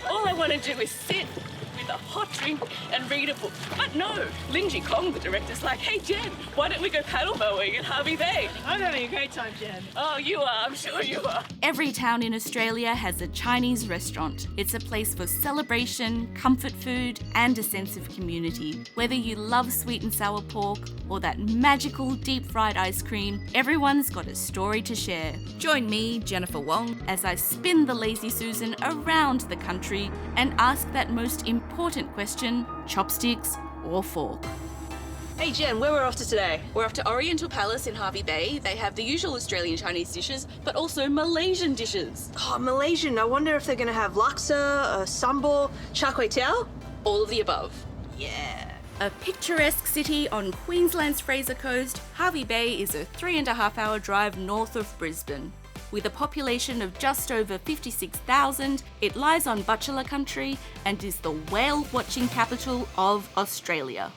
All I want to do is sit with a hot drink and read a book. But no, Lin Ji Kong, the director's like, hey, Jen, why don't we go paddle mowing at Harvey Bay? I'm having a great time, Jen. Oh, you are. I'm sure you are. Every town in Australia has a Chinese restaurant. It's a place for celebration, comfort food, and a sense of community. Whether you love sweet and sour pork or that magical deep-fried ice cream, everyone's got a story to share. Join me, Jennifer Wong, as I spin the Lazy Susan around the country and ask that most important question, chopsticks or fork. Hey, Jen, where we're off to today? We're off to Oriental Palace in Harvey Bay. They have the usual Australian Chinese dishes, but also Malaysian dishes. Oh, Malaysian. I wonder if they're going to have laksa, sambal, char kway teow? All of the above. Yeah. A picturesque city on Queensland's Fraser Coast, Harvey Bay is a 3.5-hour drive north of Brisbane. With a population of just over 56,000, it lies on bachelor country and is the whale-watching capital of Australia.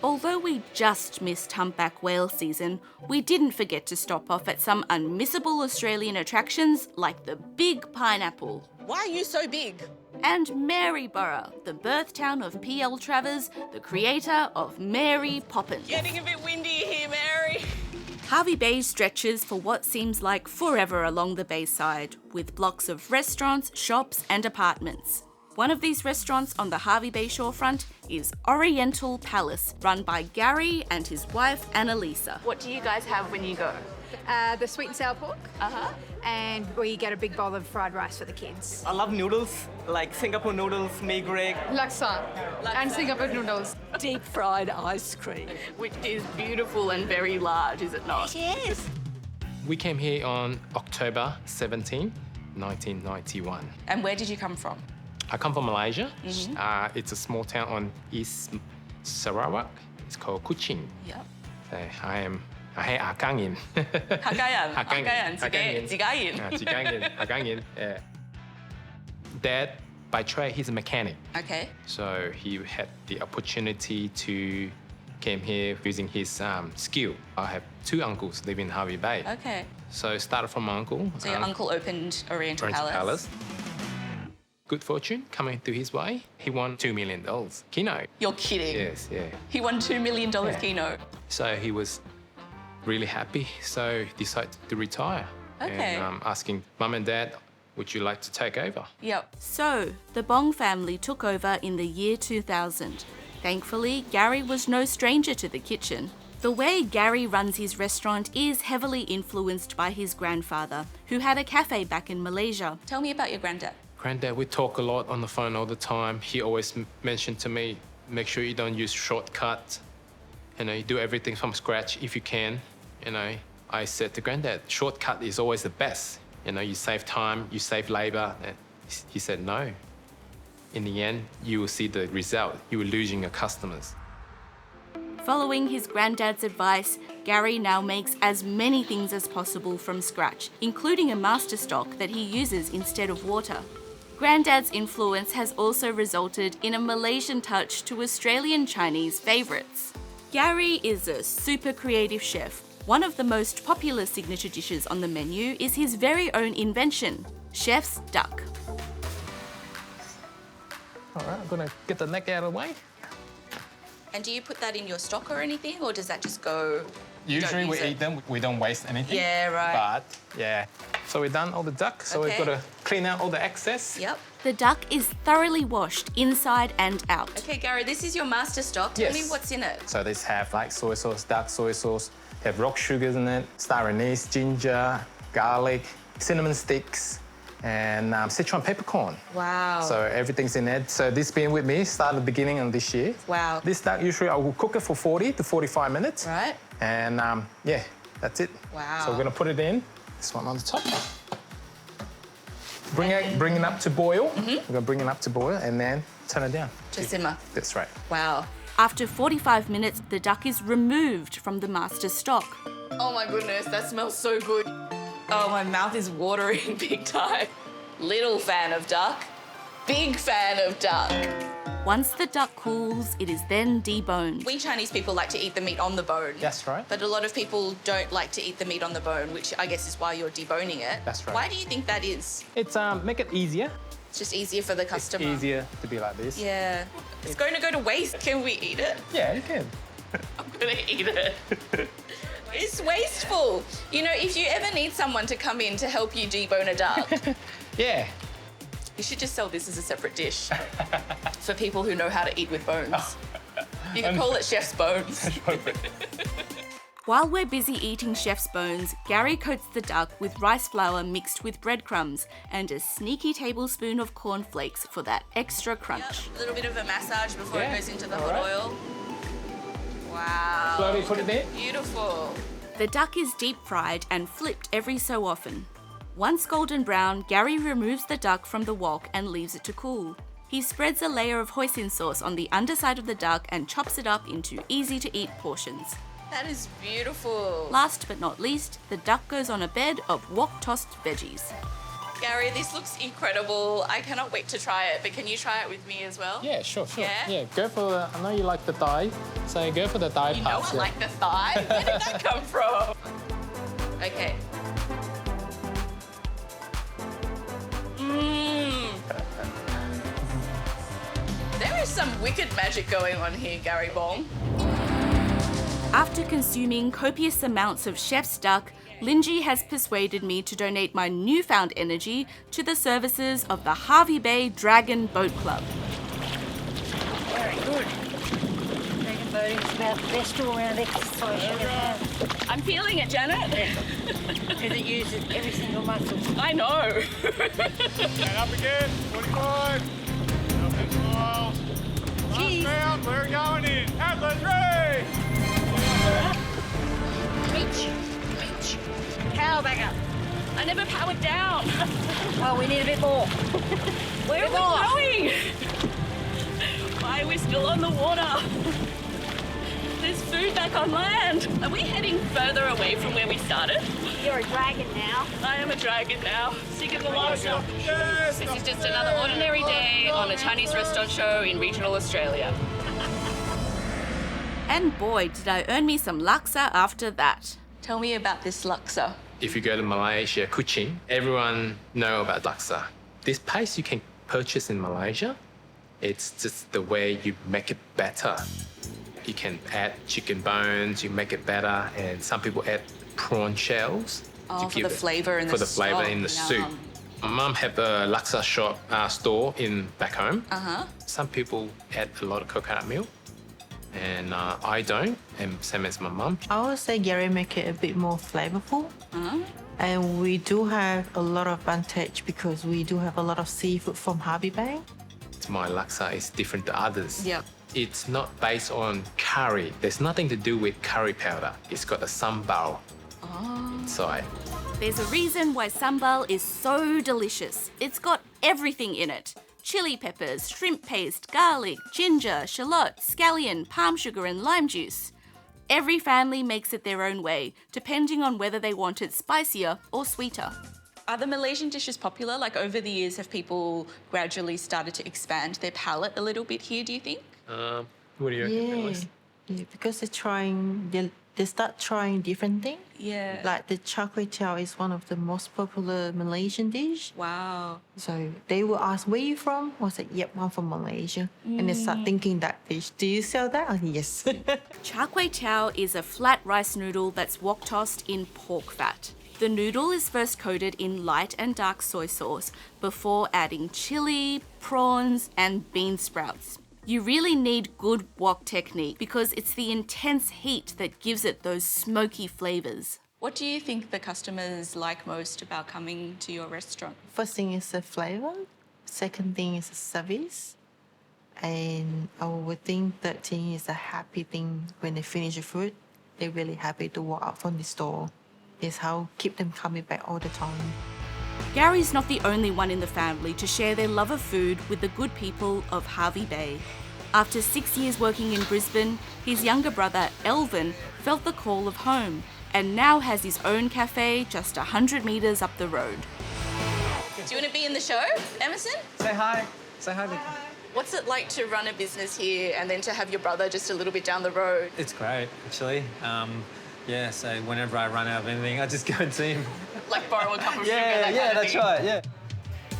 Although we just missed humpback whale season, we didn't forget to stop off at some unmissable Australian attractions like the Big Pineapple. Why are you so big? And Maryborough, the birth town of P.L. Travers, the creator of Mary Poppins. Getting a bit windy here, Mary. Harvey Bay stretches for what seems like forever along the bayside, with blocks of restaurants, shops and apartments. One of these restaurants on the Harvey Bay shorefront is Oriental Palace, run by Gary and his wife Annalisa. What do you guys have when you go? The sweet and sour pork. And we get a big bowl of fried rice for the kids. I love noodles, like Singapore noodles, mee goreng. Laksa. And Singapore noodles. Deep fried ice cream. Which is beautiful and very large, is it not? Yes. We came here on October 17, 1991. And where did you come from? I come from Malaysia. It's a small town on East Sarawak. It's called Kuching. Yep. So I Hakangin. Hakayan. Hakangin. Zigayin. Hakangin. Yeah. Dad, by trade, he's a mechanic. Okay. So he had the opportunity to came here using his skill. I have two uncles living in Harvey Bay. Okay. So started from my uncle. So your uncle opened Oriental Palace. Good fortune coming to his way. He won $2 million keno. You're kidding. Yes, yeah. He won $2 million keno. So he was really happy. So decided to retire. Okay. And asking mum and dad, would you like to take over? Yep. So, the Bong family took over in the year 2000. Thankfully, Gary was no stranger to the kitchen. The way Gary runs his restaurant is heavily influenced by his grandfather, who had a cafe back in Malaysia. Tell me about your granddad. Granddad, we talk a lot on the phone all the time. He always mentioned to me, make sure you don't use shortcuts. You do everything from scratch if you can. I said to Granddad, shortcut is always the best. You save time, you save labor. And he said, no. In the end, you will see the result. You are losing your customers. Following his granddad's advice, Gary now makes as many things as possible from scratch, including a master stock that he uses instead of water. Granddad's influence has also resulted in a Malaysian touch to Australian Chinese favourites. Gary is a super creative chef. One of the most popular signature dishes on the menu is his very own invention, chef's duck. All right, I'm gonna get the neck out of the way. And do you put that in your stock or anything, or does that just go? Usually we eat them, we don't waste anything. Yeah, right. But, yeah. So we've done all the duck, so we've got to clean out all the excess. Yep. The duck is thoroughly washed inside and out. Okay, Gary, this is your master stock. Tell me what's in it. So this have like soy sauce, dark soy sauce, have rock sugars in it, star anise, ginger, garlic, cinnamon sticks, and Sichuan peppercorn. Wow. So everything's in it. So this been with me started the beginning of this year. Wow. This duck usually I will cook it for 40 to 45 minutes. Right. And yeah, that's it. Wow. So we're gonna put it in. This one on the top. Bring it up to boil. We're gonna bring it up to boil and then turn it down. To simmer. That's right. Wow. After 45 minutes, the duck is removed from the master stock. Oh my goodness, that smells so good. Oh, my mouth is watering big time. Little fan of duck, big fan of duck. Once the duck cools, it is then deboned. We Chinese people like to eat the meat on the bone. That's right. But a lot of people don't like to eat the meat on the bone, which I guess is why you're deboning it. That's right. Why do you think that is? It's make it easier It's just easier for the customer. Easier to be like this. Yeah. It's going to go to waste. Can we eat it? Yeah, you can. I'm gonna eat it. It's wasteful. You know, if you ever need someone to come in to help you debone a duck, Yeah. you should just sell this as a separate dish for people who know how to eat with bones. You can call it chef's bones. While we're busy eating chef's bones, Gary coats the duck with rice flour mixed with breadcrumbs and a sneaky tablespoon of cornflakes for that extra crunch. A little bit of a massage before it goes into the hot oil. Wow. Slowly put it in. Beautiful. The duck is deep fried and flipped every so often. Once golden brown, Gary removes the duck from the wok and leaves it to cool. He spreads a layer of hoisin sauce on the underside of the duck and chops it up into easy-to-eat portions. That is beautiful. Last but not least, the duck goes on a bed of wok-tossed veggies. Gary, this looks incredible. I cannot wait to try it, but can you try it with me as well? Yeah, sure. Yeah? Go for the, I know you like the thigh, so go for the thigh You know parts. I like the thigh. Where did that come from? Okay. There is some wicked magic going on here, Gary Bong. After consuming copious amounts of chef's duck, Linji has persuaded me to donate my newfound energy to the services of the Harvey Bay Dragon Boat Club. Very good. Dragon boating is about the best all-round exercise you can have. I'm feeling it, Janet. Because it uses every single muscle. I know. And up again, 45. Up and smile. Last round, we're going in. Atlas ready. Reach. Power back up. I never powered down. Well, we need a bit more. Where are we going? Why are we still on the water? There's food back on land. Are we heading further away from where we started? You're a dragon now. I am a dragon now. Singing along. Yes. This is just another ordinary day on a Chinese restaurant show in regional Australia. And boy, did I earn me some laksa after that. Tell me about this laksa. If you go to Malaysia, Kuching, everyone know about laksa. This paste you can purchase in Malaysia. It's just the way you make it better. You can add chicken bones, you make it better, and some people add prawn shells Oh, for the flavour in the for the flavour in the stock. soup. Yum. My mum had a laksa shop store in back home. Uh-huh. Some people add a lot of coconut milk, and I don't, and same as my mum. I would say Gary make it a bit more flavorful. And we do have a lot of advantage because we do have a lot of seafood from Harvey Bay. My laksa is different to others. Yep. It's not based on curry. There's nothing to do with curry powder. It's got a sambal inside. There's a reason why sambal is so delicious. It's got everything in it. Chili peppers, shrimp paste, garlic, ginger, shallot, scallion, palm sugar and lime juice. Every family makes it their own way, depending on whether they want it spicier or sweeter. Are the Malaysian dishes popular? Like over the years, have people gradually started to expand their palate a little bit here, do you think? What do you reckon, Yeah. Alice? Yeah, because they start trying different things. Yeah. Like the char kway teow is one of the most popular Malaysian dish. Wow. So they will ask, where you from? I said, yep, I'm from Malaysia. And they start thinking that dish. Do you sell that? Oh, yes. Char kway teow is a flat rice noodle that's wok tossed in pork fat. The noodle is first coated in light and dark soy sauce before adding chili, prawns, and bean sprouts. You really need good wok technique because it's the intense heat that gives it those smoky flavours. What do you think the customers like most about coming to your restaurant? First thing is the flavor. Second thing is the service. And I would think third thing is a happy thing when they finish the food. They're really happy to walk out from the store. It's how keep them coming back all the time. Gary's not the only one in the family to share their love of food with the good people of Harvey Bay. After 6 years working in Brisbane, his younger brother, Elvin, felt the call of home and now has his own cafe just 100 metres up the road. Do you want to be in the show, Emerson? Say hi. Say hi. What's it like to run a business here and then to have your brother just a little bit down the road? It's great, actually. Yeah, so whenever I run out of anything, I just go and see him. Like borrow a cup of sugar? Yeah, that's right, yeah.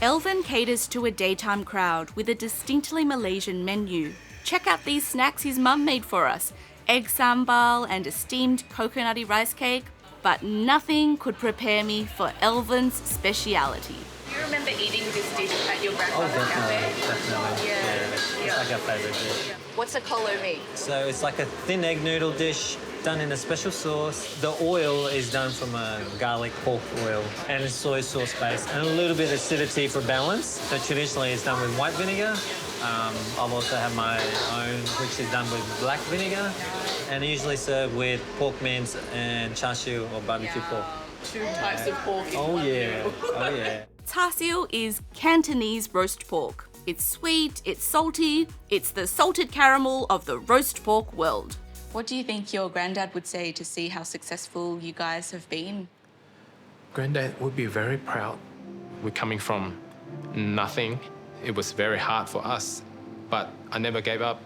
Elvin caters to a daytime crowd with a distinctly Malaysian menu. Check out these snacks his mum made for us: egg sambal and a steamed coconutty rice cake. But nothing could prepare me for Elvin's speciality. Do you remember eating this dish at your grandmother's cafe? Definitely. Yeah. It's like our favourite dish. What's a kolo mee? So it's like a thin egg noodle dish done in a special sauce. The oil is done from a garlic pork oil and it's soy sauce based and a little bit of acidity for balance. So traditionally it's done with white vinegar. I've also had my own, which is done with black vinegar, and usually served with pork mince and char siu or barbecue pork. Two types of pork in Oh one yeah, meal. oh yeah. Char siu is Cantonese roast pork. It's sweet, it's salty, it's the salted caramel of the roast pork world. What do you think your granddad would say to see how successful you guys have been? Granddad would be very proud. We're coming from nothing. It was very hard for us, but I never gave up.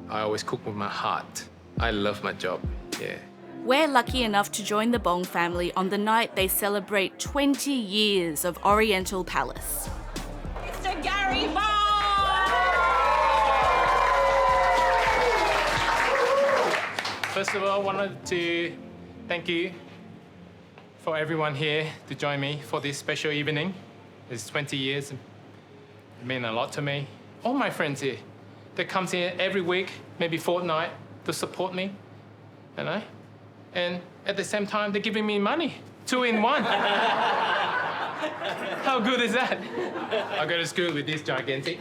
I always cook with my heart. I love my job, yeah. We're lucky enough to join the Bong family on the night they celebrate 20 years of Oriental Palace. Mr. Gary Bong! First of all, I wanted to thank you for everyone here to join me for this special evening. It's 20 years. It means a lot to me. All my friends here, they come here every week, maybe fortnight, to support me, you know? And at the same time, they're giving me money, 2 in 1. How good is that? I go to school with this gigantic.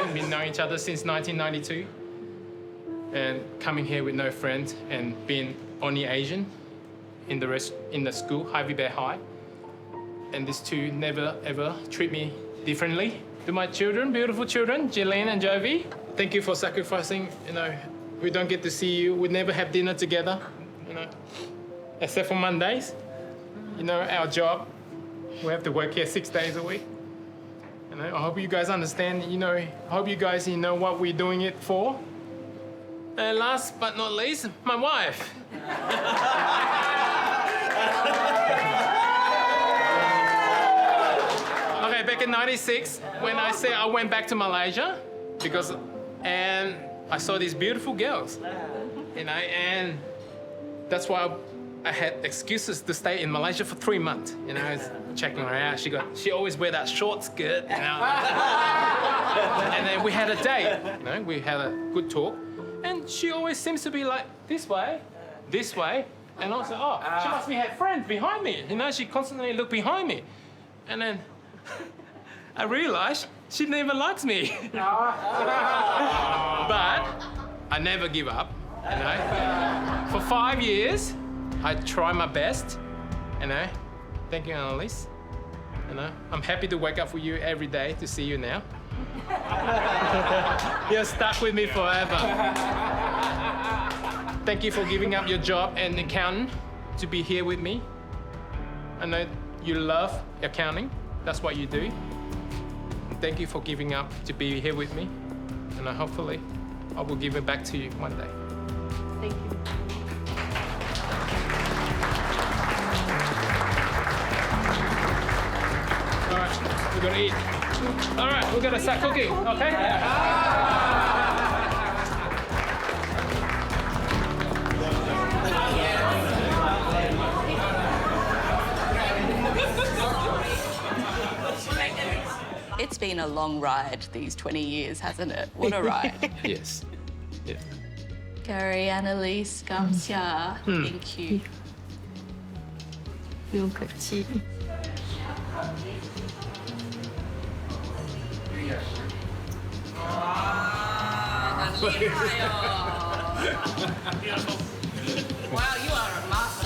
We've been knowing each other since 1992. And coming here with no friends and being only Asian in the school, Harvey Bay High. And these two never ever treat me differently. To my children, beautiful children, Jillian and Jovi, thank you for sacrificing. You know, we don't get to see you. We never have dinner together, you know, except for Mondays. You know, our job, we have to work here 6 days a week. You know, I hope you guys understand, you know, I hope you guys know what we're doing it for. And last but not least, my wife. Okay, back in '96, when I said I went back to Malaysia, and I saw these beautiful girls, you know, and that's why I had excuses to stay in Malaysia for 3 months. You know, I was checking her out. She always wear that short skirt, you know. And then we had a date. You know, we had a good talk, and she always seems to be like this way, and also, oh, she must be had friends behind me. You know, she constantly looked behind me, and then I realized she never likes me. But I never give up, you know. For 5 years, I try my best, you know. Thank you, Annalise. You know, I'm happy to wake up for you every day to see you now. You're stuck with me forever. Thank you for giving up your job and accounting to be here with me. I know you love accounting. That's what you do. Thank you for giving up to be here with me. And hopefully, I will give it back to you one day. Thank you. All right, we're gonna eat. All right, we're gonna start cooking, okay? It's been a long ride, these 20 years, hasn't it? What a ride. Yes. Yeah. Gary, Annalise, Kamsia, thank you. 不用客气。Wow, you are a master.